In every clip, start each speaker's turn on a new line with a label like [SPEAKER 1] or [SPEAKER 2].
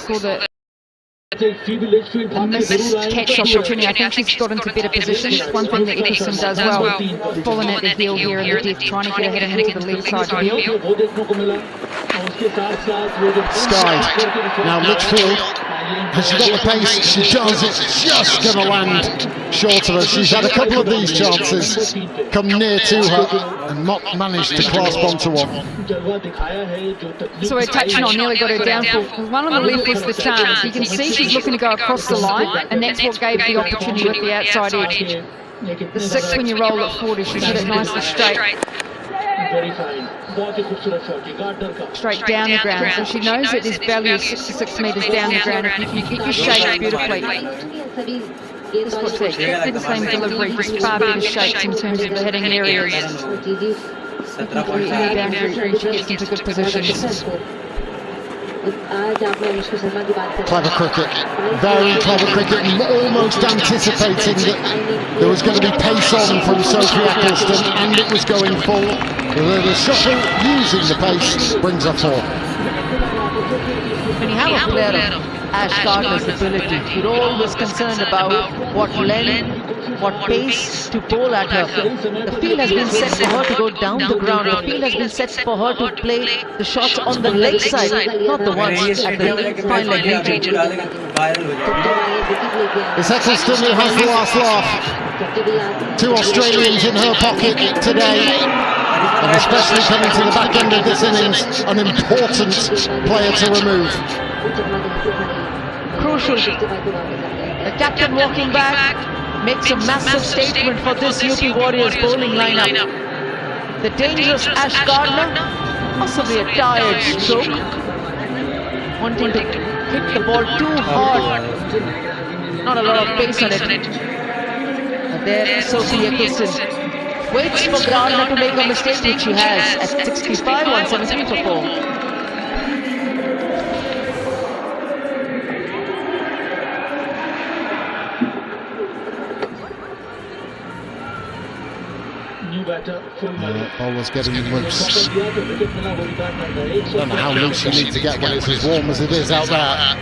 [SPEAKER 1] saw the missed catch opportunity. I think she's got into better position. One thing that Nicholson does well, falling at the heel here in the depth, trying to get ahead into the left side to heel.
[SPEAKER 2] Skied. Now Litchfield, has she got the pace? She does. It's just going to land short of her. She's had a couple of these chances come near to her and not managed to clasp onto one.
[SPEAKER 1] So we're touching on, nearly got her downfall. One on the left was the chance. You can see she's looking to go across the line, and that's what gave the opportunity with the outside edge. The 6, when you roll it forward, she hit it nicely straight. Straight down the ground, so she knows that there's value of 66 metres down the ground if you can get your shape beautifully. Just what's that, exactly the same delivery, just far better shapes in terms of the hitting areas. Any boundary, she gets into good positions.
[SPEAKER 2] Clever cricket, very clever cricket, almost anticipating that there was going to be pace on from Sophie Eccleston, and it was going full. The shuttle using the pace brings her forward.
[SPEAKER 3] When you have a player of Ash Gardner's ability, you're always concerned about what length, what pace to bowl at her. The field has been set for her to go down the ground. The field has been set for her to play the shots on the leg side, not the ones at the fine leg region.
[SPEAKER 2] It's Eccleston who has the last laugh. 2 Australians in her pocket today, and especially coming to the back end of this innings, an important player to remove.
[SPEAKER 3] Crucial. The captain walking back makes a massive statement for this UP Warriors bowling lineup. The dangerous Ash Gardner, possibly a tired stroke, wanting to hit the ball too hard, not a lot of pace on it. And there Sophie Eccleston waits for Gardner to make a mistake, which she has at 65, 173 for 4.
[SPEAKER 2] Bowler's getting loose. Don't know how loose you need to get when it's as warm as it is out there.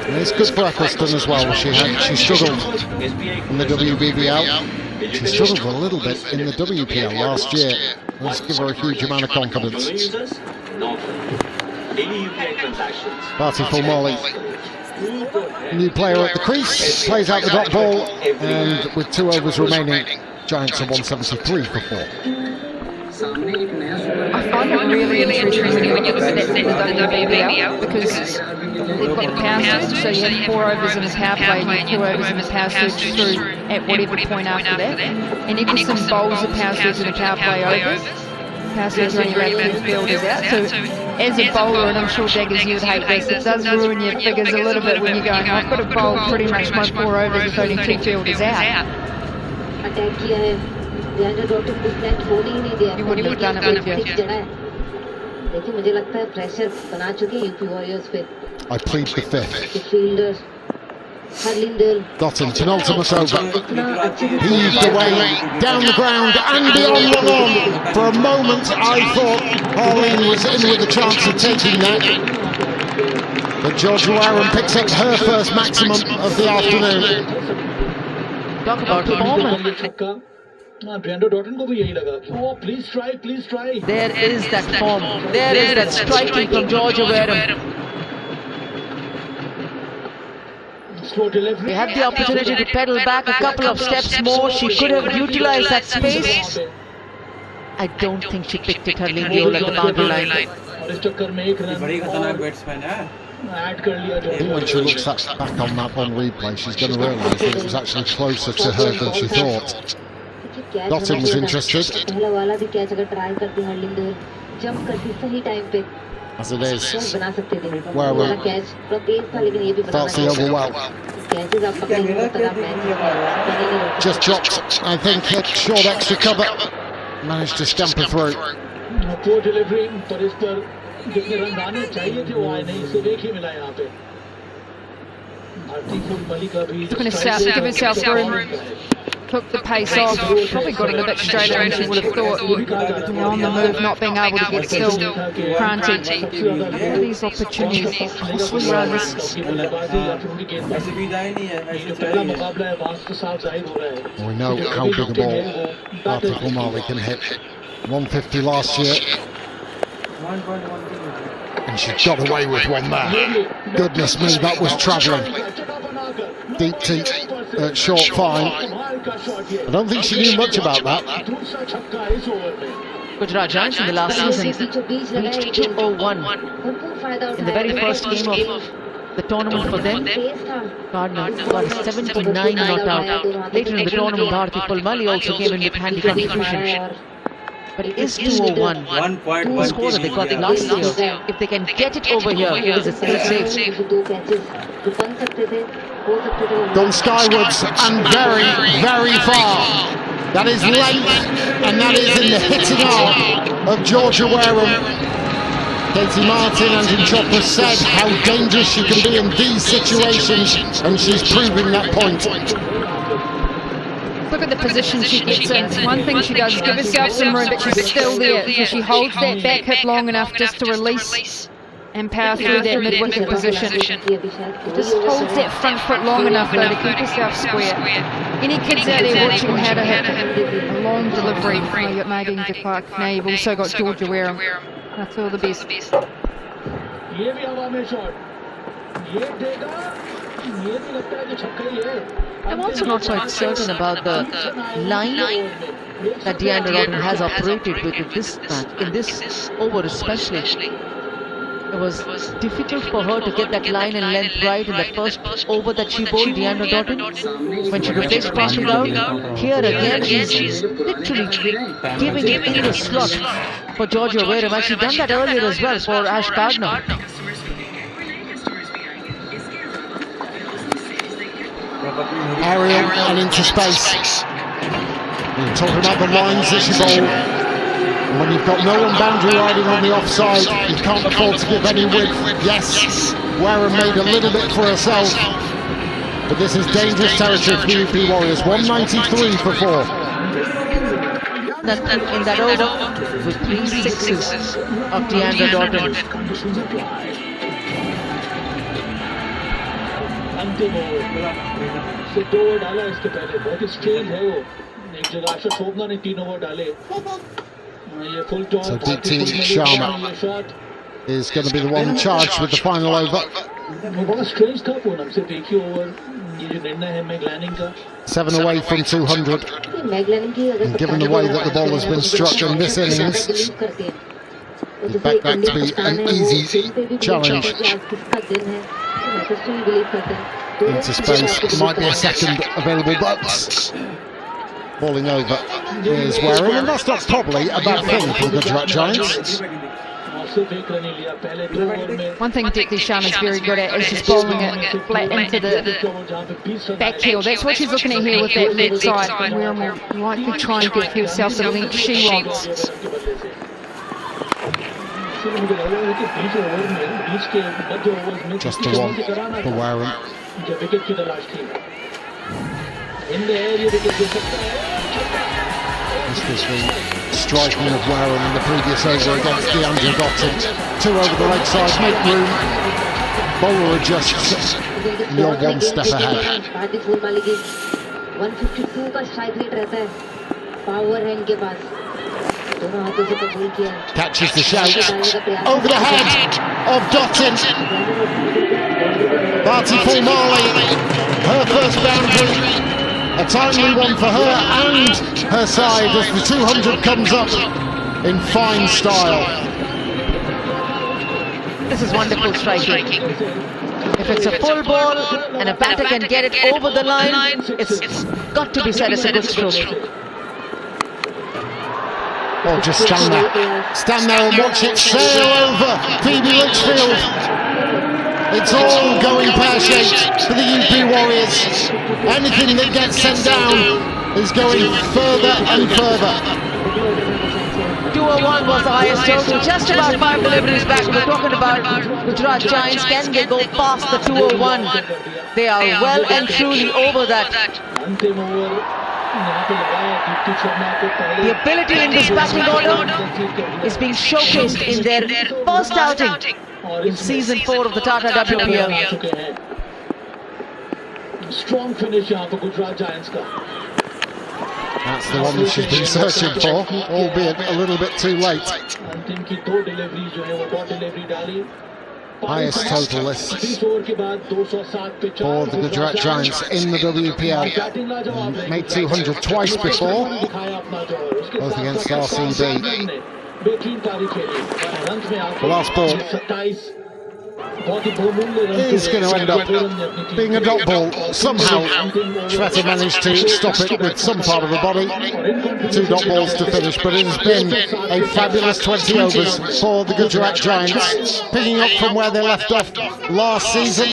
[SPEAKER 2] And it's good for Eccleston as well. She struggled in the WBBL. She struggled a little bit in the WPL last year. Let's give her a huge amount of confidence. Party for Molly. New player at the crease, plays out the dot ball, and with 2 overs remaining, Giants are 173 for 4.
[SPEAKER 1] I find it really interesting when you look at that set of WBBL, because they've got the power surge, so you have 4 overs in the power play and 2 overs in the power surge through at whatever point after that. And Nicholson bowls the power surge and the power play overs. Power surge only allowed 2 fielders out, so as a bowler, and I'm sure Daggers you would hate this, it does ruin your figures a little bit when you're going, I've got to bowl pretty much my 4 overs with only 2 fielders out. You wouldn't have done it with you.
[SPEAKER 2] I plead the 5th. Dotton, penultimate over. Heaved away, down the ground and beyond the lawn. For a moment I thought Harleen was in with a chance of taking that. But Georgia Warren picks up her first maximum of the afternoon.
[SPEAKER 3] Talk about form. There is that form. There is that striking from Georgia Warren. We had the opportunity to pedal back a couple of steps more. She could have utilized that space. I don't think she picked it her legal at the boundary line.
[SPEAKER 2] I think when she looks back on that on replay, she's going to realise that it was actually closer to her than she thought. Dotton was interested. As it is, Warren starts the over well. Just chopped, I think, hit short extra cover. Managed to scamper through.
[SPEAKER 4] Poor delivery, but इस पर जितने run आने चाहिए थे वो आए नहीं, सिर्फ एक ही मिला यहाँ पे.
[SPEAKER 1] Looking to give herself room took the pace off, probably got it a bit straighter than she would have thought. On the move, not being able to get still. Cranty. These opportunities, costly runs.
[SPEAKER 2] We know how big a ball Article Marley can hit. 150 last year. And she got away with one there. Goodness me, that was travelling. Deep teeth, short fine. I don't think she knew much about that.
[SPEAKER 3] Gujrat Giants in the last season reached 201 in the very first game of the tournament for them. Garena got a 7-9 not out. Later in the tournament, Bharti Pulmali also came in with handy contribution. But it is 201. The score that they got last year. If they can get it over here, it is a safe.
[SPEAKER 2] Gone skywards and very, very far. That is length, and that is in the hitting arm of Georgia Wareham. Katie Martin and Inchopper said how dangerous she can be in these situations, and she's proving that point.
[SPEAKER 1] Look at the position she gets in. One thing she does is give herself some room, but she's still there. So she holds that back hip long enough just to release and power through that mid-wicket position. Just holds that front foot long enough though to keep herself square. Any kids out there watching how to hit a long delivery? Oh, you've got Nadine de Clark. Now you've also got Georgia Wareham. That's all the best.
[SPEAKER 3] I'm also not quite certain about the line that Deandra Rodden has operated with in this match, in this over especially. It was difficult for her to get that line and length right in that first over that she bowled, Deandra Rodden, when she replaced Parshid out. Here again, she's literally giving it in the slot for Georgia Wareham. And she's done that earlier as well for Ash Gardner.
[SPEAKER 2] Aerial and into space. We're talking about the lines that she bowled. And when you've got no one boundary riding on the offside, you can't afford to give any width. Yes, Wareham made a little bit for herself, but this is dangerous territory for the UP Warriors. 193 for 4.
[SPEAKER 3] In that over, with 3 sixes of Deandra Rodden.
[SPEAKER 4] अंतिम over से 2 over डाला इसके पहले बहुत ही strange है वो एक जगह आशा शोभना ने 3 ओवर डाले ये full toss
[SPEAKER 2] So Deepti Sharma is going to be the one charged with the final over.
[SPEAKER 4] बहुत स्ट्रेंज था पूनम सिर्फ एक ही ओवर ये जो निर्णय है मैगलैनिंग का
[SPEAKER 2] 7 away from 200. And given the way that the ball has been struck in this innings, it's back to be an easy challenge. Into space, might be a second available, but falling over is Wareham, and that's not probably a bad thing for the Gujrat Giants.
[SPEAKER 1] One thing Deepti Sharma is very good at is just bowling it flat into the back heel. That's what she's looking at here with that mid side. And Wareham will likely try and give herself the length she wants.
[SPEAKER 2] Just the one for Wareham. This was the striking of Wareham in the previous over against Deandra Rodden. 2 over the leg side, make room. Bowler adjusts, and you're one step ahead.
[SPEAKER 5] 152 का strike rate रहता है power hand के पास दोनों हाथों से control किया
[SPEAKER 2] Catches the shout over the head of Dottin. Bharti Pulmali, her first boundary, a timely one for her and her side as the 200 comes up in fine style.
[SPEAKER 3] This is wonderful striking. If it's a full ball and a batter can get it over the line, it's got to be said as a good stroke.
[SPEAKER 2] Oh, just stand there and watch it sail over Phoebe Litchfield. It's all going pear-shaped for the UP Warriors. Anything that gets sent down is going further and further.
[SPEAKER 3] 201 was the highest total, just about 5 deliveries back. We're talking about Gujrat Giants. Can they go past the 201? They are well and truly over that. The ability in this batting order is being showcased in their first outing in season 4 of the Tata WPL.
[SPEAKER 4] Strong finish यहाँ पर Gujarat giants का.
[SPEAKER 2] That's the one that she's been searching for, albeit a little bit too late.
[SPEAKER 4] अंतिम की 2 delivery जो है वो dot delivery डाली.
[SPEAKER 2] Highest total list
[SPEAKER 4] 20 over के बाद 207 पे
[SPEAKER 2] for the Gujrat Giants in the WPL. Made 200 twice before, both against RCB.
[SPEAKER 4] बेहतरीन पारी खेली. रन्स में आके
[SPEAKER 2] The last ball
[SPEAKER 4] 27 बहुत ही बहुमूल्य run
[SPEAKER 2] is going to end up being a dot ball. Somehow, Shweta managed to stop it with some part of the body. 2 dot balls to finish, but it has been a fabulous 20 overs for the Gujarat Giants, picking up from where they left off last season.